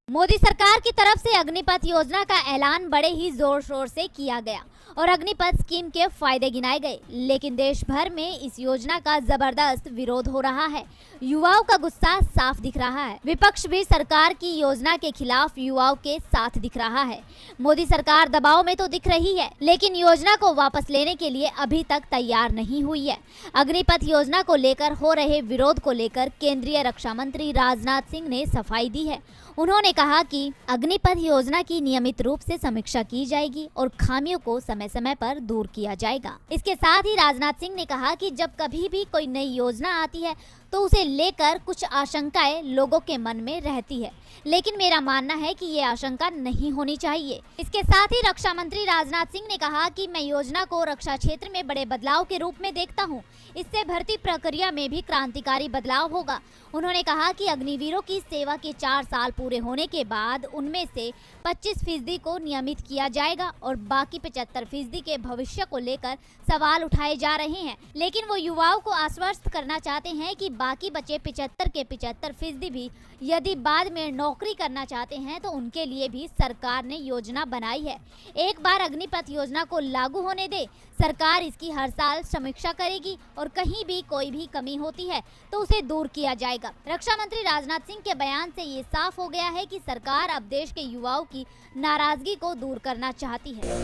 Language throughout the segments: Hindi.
मोदी सरकार की तरफ से अग्निपथ योजना का ऐलान बड़े ही जोर शोर से किया गया और अग्निपथ स्कीम के फायदे गिनाए गए, लेकिन देश भर में इस योजना का जबरदस्त विरोध हो रहा है। युवाओं का गुस्सा साफ दिख रहा है। विपक्ष भी सरकार की योजना के खिलाफ युवाओं के साथ दिख रहा है। मोदी सरकार दबाव में तो दिख रही है, लेकिन योजना को वापस लेने के लिए अभी तक तैयार नहीं हुई है। अग्निपथ योजना को लेकर हो रहे विरोध को लेकर केंद्रीय रक्षा मंत्री राजनाथ सिंह ने सफाई दी है। उन्होंने कहा कि अग्निपथ योजना की नियमित रूप से समीक्षा की जाएगी और खामियों को समय समय पर दूर किया जाएगा। इसके साथ ही राजनाथ सिंह ने कहा कि जब कभी भी कोई नई योजना आती है तो उसे लेकर कुछ आशंकाएं लोगों के मन में रहती है, लेकिन मेरा मानना है कि ये आशंका नहीं होनी चाहिए। इसके साथ ही रक्षा मंत्री राजनाथ सिंह ने कहा कि मैं योजना को रक्षा क्षेत्र में बड़े बदलाव के रूप में देखता हूँ। इससे भर्ती प्रक्रिया में भी क्रांतिकारी बदलाव होगा। उन्होंने कहा कि अग्निवीरों की सेवा के 4 साल पूरे होने के बाद उनमें से 25% को नियमित किया जाएगा और बाकी 75% के भविष्य को लेकर सवाल उठाए जा रहे हैं, लेकिन वो युवाओं को आश्वस्त करना चाहते हैं कि बाकी बचे 75 के 75% भी यदि बाद में नौकरी करना चाहते हैं तो उनके लिए भी सरकार ने योजना बनाई है। एक बार अग्निपथ योजना को लागू होने दे, सरकार इसकी हर साल समीक्षा करेगी और कहीं भी कोई भी कमी होती है तो उसे दूर किया जाएगा। रक्षा मंत्री राजनाथ सिंह के बयान से ये साफ हो गया है कि सरकार अब देश के युवाओं की नाराजगी को दूर करना चाहती है।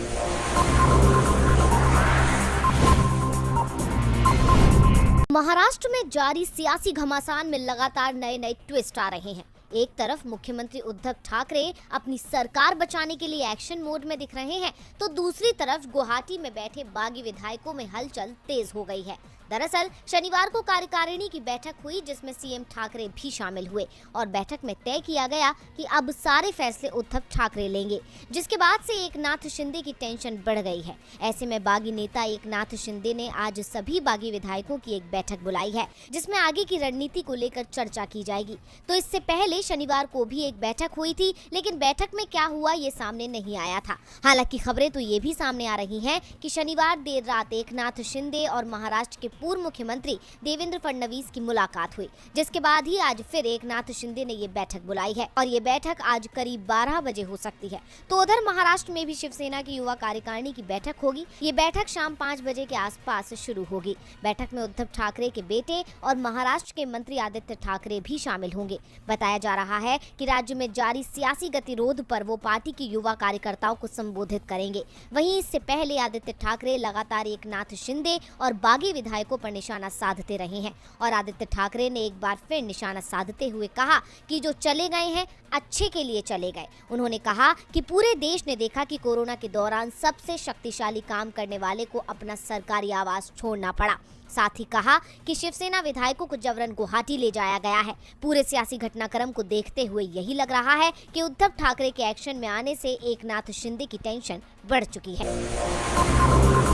महाराष्ट्र में जारी सियासी घमासान में लगातार नए ट्विस्ट आ रहे हैं। एक तरफ मुख्यमंत्री उद्धव ठाकरे अपनी सरकार बचाने के लिए एक्शन मोड में दिख रहे हैं, तो दूसरी तरफ गुवाहाटी में बैठे बागी विधायकों में हलचल तेज हो गई है। दरअसल शनिवार को कार्यकारिणी की बैठक हुई, जिसमें सीएम ठाकरे भी शामिल हुए और बैठक में तय किया गया कि अब सारे फैसले उद्धव ठाकरे लेंगे, जिसके बाद से एकनाथ शिंदे की टेंशन बढ़ गई है। ऐसे में बागी नेता एकनाथ शिंदे ने आज सभी बागी विधायकों की एक बैठक बुलाई है, जिसमें आगे की रणनीति को लेकर चर्चा की जाएगी। तो इससे पहले शनिवार को भी एक बैठक हुई थी, लेकिन बैठक में क्या हुआ ये सामने नहीं आया था। हालांकि खबरें तो ये भी सामने आ रही हैं कि शनिवार देर रात एकनाथ शिंदे और महाराष्ट्र के पूर्व मुख्यमंत्री देवेंद्र फडणवीस की मुलाकात हुई, जिसके बाद ही आज फिर एकनाथ शिंदे ने ये बैठक बुलाई है और ये बैठक आज करीब 12 बजे हो सकती है। तो उधर महाराष्ट्र में भी शिवसेना की युवा कार्यकारिणी की बैठक होगी। ये बैठक शाम 5 बजे के आसपास शुरू होगी। बैठक में उद्धव ठाकरे के बेटे और महाराष्ट्र के मंत्री आदित्य ठाकरे भी शामिल होंगे। बताया जा रहा है कि राज्य में जारी सियासी गतिरोध पर वो पार्टी की युवा कार्यकर्ताओं को संबोधित करेंगे। वहीं इससे पहले आदित्य ठाकरे लगातार एकनाथ शिंदे और बागी विधायकों पर निशाना साधते रहे हैं और आदित्य ठाकरे ने एक बार फिर निशाना साधते हुए कहा कि जो चले गए हैं अच्छे के लिए चले गए। उन्होंने कहा कि पूरे देश ने देखा कि कोरोना के दौरान सबसे शक्तिशाली काम करने वाले को अपना सरकारी आवास छोड़ना पड़ा। साथ ही कहा कि शिवसेना विधायकों को जबरन गुवाहाटी ले जाया गया है। पूरे सियासी घटनाक्रम को देखते हुए यही लग रहा है कि उद्धव ठाकरे के एक्शन में आने से एकनाथ शिंदे की टेंशन बढ़ चुकी है।